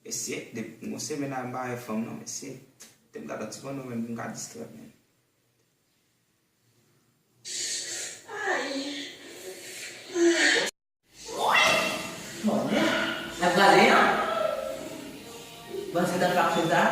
Esse, você me na baia fam não, esse, tem dado tipo não me nunca disturb né. Naggaling? Bang sa tapak kita?